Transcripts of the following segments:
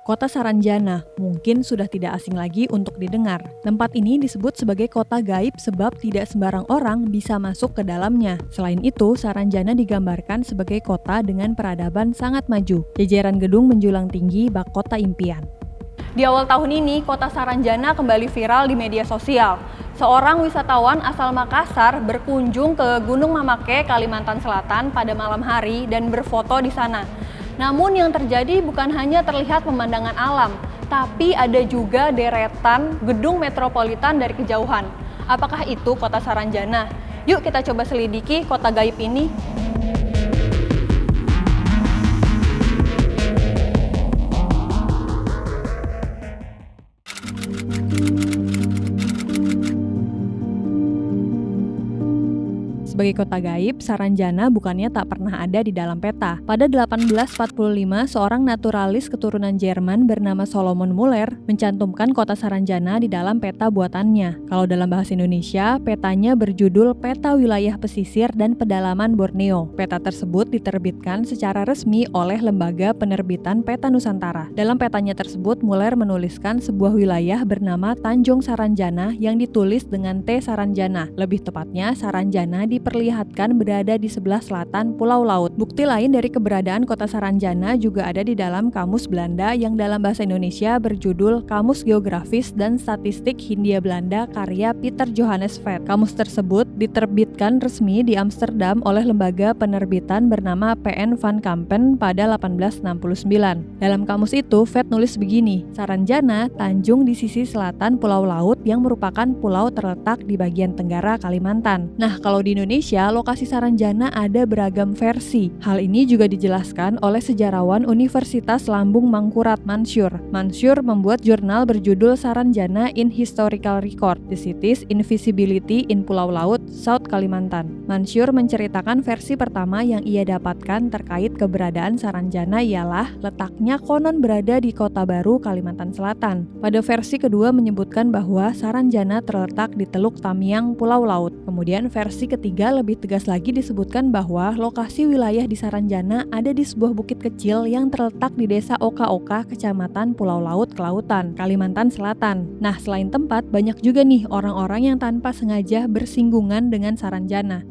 Kota Saranjana mungkin sudah tidak asing lagi untuk didengar. Tempat ini disebut sebagai kota gaib sebab tidak sembarang orang bisa masuk ke dalamnya. Selain itu, Saranjana digambarkan sebagai kota dengan peradaban sangat maju. Jajaran gedung menjulang tinggi bak kota impian. Di awal tahun ini, kota Saranjana kembali viral di media sosial. Seorang wisatawan asal Makassar berkunjung ke Gunung Mamake, Kalimantan Selatan pada malam hari dan berfoto di sana. Namun yang terjadi bukan hanya terlihat pemandangan alam, tapi ada juga deretan gedung metropolitan dari kejauhan. Apakah itu kota Saranjana? Yuk kita coba selidiki kota gaib ini. Sebagai kota gaib, Saranjana bukannya tak pernah ada di dalam peta. Pada 1845, seorang naturalis keturunan Jerman bernama Solomon Muller mencantumkan kota Saranjana di dalam peta buatannya. Kalau dalam bahasa Indonesia, petanya berjudul Peta Wilayah Pesisir dan Pedalaman Borneo. Peta tersebut diterbitkan secara resmi oleh Lembaga Penerbitan Peta Nusantara. Dalam petanya tersebut, Muller menuliskan sebuah wilayah bernama Tanjung Saranjana yang ditulis dengan T Saranjana. Lebih tepatnya, Saranjana diperlihatkan berada di sebelah selatan Pulau Laut. Bukti lain dari keberadaan kota Saranjana juga ada di dalam Kamus Belanda yang dalam bahasa Indonesia berjudul Kamus Geografis dan Statistik Hindia Belanda karya Peter Johannes Vet. Kamus tersebut diterbitkan resmi di Amsterdam oleh lembaga penerbitan bernama PN van Kampen pada 1869. Dalam kamus itu, Vet nulis begini, Saranjana, tanjung di sisi selatan Pulau Laut yang merupakan pulau terletak di bagian tenggara Kalimantan. Nah, kalau di Indonesia, lokasi Saranjana ada beragam versi. Hal ini juga dijelaskan oleh sejarawan Universitas Lambung Mangkurat Mansur. Mansur membuat jurnal berjudul Saranjana in Historical Record, The Cities Invisibility in Pulau Laut, South Kalimantan. Mansur menceritakan versi pertama yang ia dapatkan terkait keberadaan Saranjana ialah letaknya konon berada di Kota Baru, Kalimantan Selatan. Pada versi kedua menyebutkan bahwa Saranjana terletak di Teluk Tamiang, Pulau Laut. Kemudian versi ketiga lebih tegas lagi disebutkan bahwa lokasi wilayah di Saranjana ada di sebuah bukit kecil yang terletak di desa Oka-Oka, kecamatan Pulau Laut, Kelautan, Kalimantan Selatan. Nah, selain tempat, banyak juga nih orang-orang yang tanpa sengaja bersinggungan dengan Saranjana.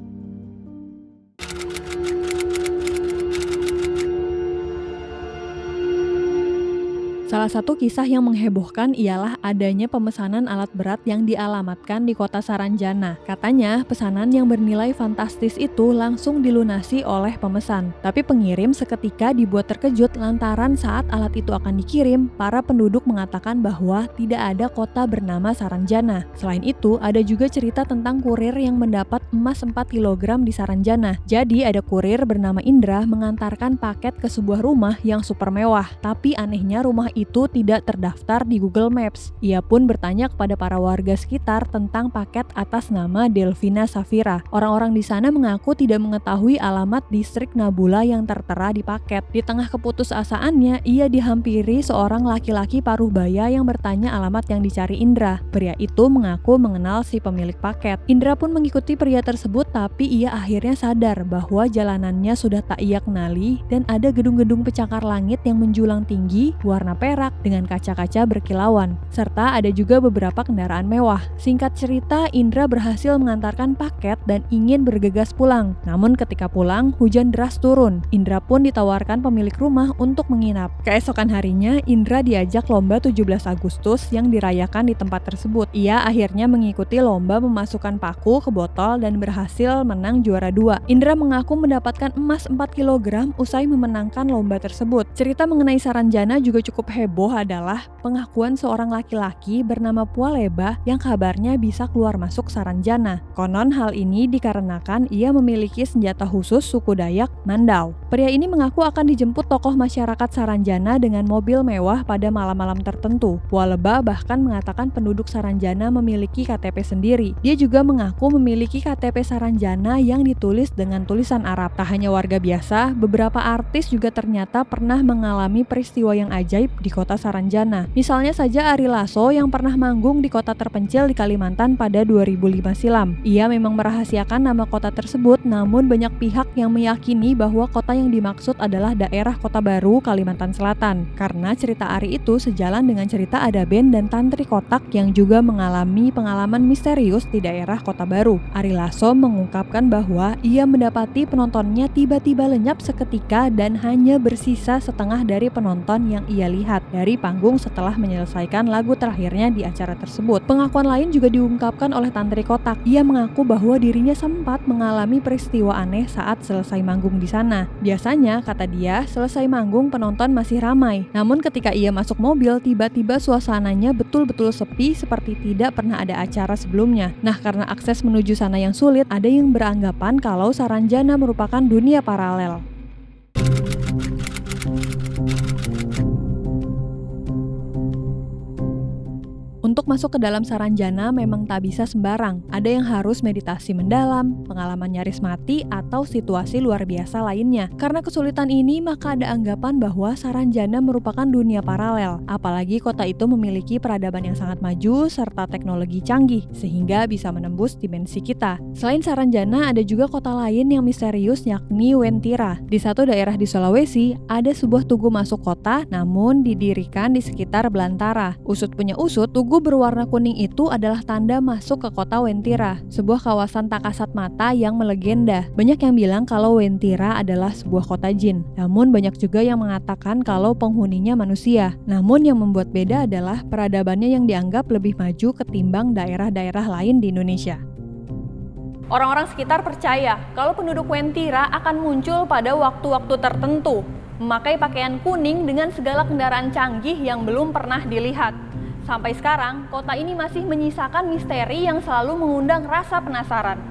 Salah satu kisah yang menghebohkan ialah adanya pemesanan alat berat yang dialamatkan di kota Saranjana. Katanya, pesanan yang bernilai fantastis itu langsung dilunasi oleh pemesan. Tapi pengirim seketika dibuat terkejut lantaran saat alat itu akan dikirim, para penduduk mengatakan bahwa tidak ada kota bernama Saranjana. Selain itu, ada juga cerita tentang kurir yang mendapat emas 4 kg di Saranjana. Jadi, ada kurir bernama Indra mengantarkan paket ke sebuah rumah yang super mewah. Tapi anehnya rumah itu tidak terdaftar di Google Maps. Ia pun bertanya kepada para warga sekitar tentang paket atas nama Delvina Safira. Orang-orang di sana mengaku tidak mengetahui alamat distrik Nabula yang tertera di paket. Di tengah keputusasaannya, ia dihampiri seorang laki-laki paruhbaya yang bertanya alamat yang dicari Indra. Pria itu mengaku mengenal si pemilik paket. Indra pun mengikuti pria tersebut, tapi ia akhirnya sadar bahwa jalanannya sudah tak ia kenali dan ada gedung-gedung pencakar langit yang menjulang tinggi, warna perak dengan kaca-kaca berkilauan, serta ada juga beberapa kendaraan mewah. Singkat cerita, Indra berhasil mengantarkan paket dan ingin bergegas pulang. Namun ketika pulang, hujan deras turun. Indra pun ditawarkan pemilik rumah untuk menginap. Keesokan harinya, Indra diajak lomba 17 Agustus yang dirayakan di tempat tersebut. Ia akhirnya mengikuti lomba memasukkan paku ke botol dan berhasil menang juara 2. Indra mengaku mendapatkan emas 4 kg usai memenangkan lomba tersebut. Cerita mengenai Saranjana juga cukup heboh adalah pengakuan seorang laki-laki bernama Pualeba yang kabarnya bisa keluar masuk Saranjana. Konon hal ini dikarenakan ia memiliki senjata khusus suku Dayak Mandau. Pria ini mengaku akan dijemput tokoh masyarakat Saranjana dengan mobil mewah pada malam-malam tertentu. Pualeba bahkan mengatakan penduduk Saranjana memiliki KTP sendiri. Dia juga mengaku memiliki KTP Saranjana yang ditulis dengan tulisan Arab. Tak hanya warga biasa, beberapa artis juga ternyata pernah mengalami peristiwa yang ajaib di kota Saranjana. Misalnya saja Ari Lasso yang pernah manggung di kota terpencil di Kalimantan pada 2005 silam. Ia memang merahasiakan nama kota tersebut, namun banyak pihak yang meyakini bahwa kota yang dimaksud adalah daerah Kota Baru, Kalimantan Selatan. Karena cerita Ari itu sejalan dengan cerita ada band dan tantri kotak yang juga mengalami pengalaman misterius di daerah Kota Baru. Ari Lasso mengungkapkan bahwa ia mendapati penontonnya tiba-tiba lenyap seketika dan hanya bersisa setengah dari penonton yang ia lihat dari panggung setelah menyelesaikan lagu terakhirnya di acara tersebut. Pengakuan lain juga diungkapkan oleh tantri kotak. Ia mengaku bahwa dirinya sempat mengalami peristiwa aneh saat selesai manggung di sana. Biasanya, kata dia, selesai manggung penonton masih ramai. Namun ketika ia masuk mobil, tiba-tiba suasananya betul-betul sepi seperti tidak pernah ada acara sebelumnya. Nah, karena akses menuju sana yang sulit, ada yang beranggapan kalau Saranjana merupakan dunia paralel. Untuk masuk ke dalam Saranjana memang tak bisa sembarang. Ada yang harus meditasi mendalam, pengalaman nyaris mati, atau situasi luar biasa lainnya. Karena kesulitan ini, maka ada anggapan bahwa Saranjana merupakan dunia paralel. Apalagi kota itu memiliki peradaban yang sangat maju serta teknologi canggih, sehingga bisa menembus dimensi kita. Selain Saranjana, ada juga kota lain yang misterius yakni Wentira. Di satu daerah di Sulawesi, ada sebuah tugu masuk kota, namun didirikan di sekitar belantara. Usut punya usut, tugu berwarna kuning itu adalah tanda masuk ke kota Wentira, sebuah kawasan tak kasat mata yang melegenda. Banyak yang bilang kalau Wentira adalah sebuah kota jin, namun banyak juga yang mengatakan kalau penghuninya manusia. Namun yang membuat beda adalah peradabannya yang dianggap lebih maju ketimbang daerah-daerah lain di Indonesia. Orang-orang sekitar percaya kalau penduduk Wentira akan muncul pada waktu-waktu tertentu, memakai pakaian kuning dengan segala kendaraan canggih yang belum pernah dilihat. Sampai sekarang, kota ini masih menyisakan misteri yang selalu mengundang rasa penasaran.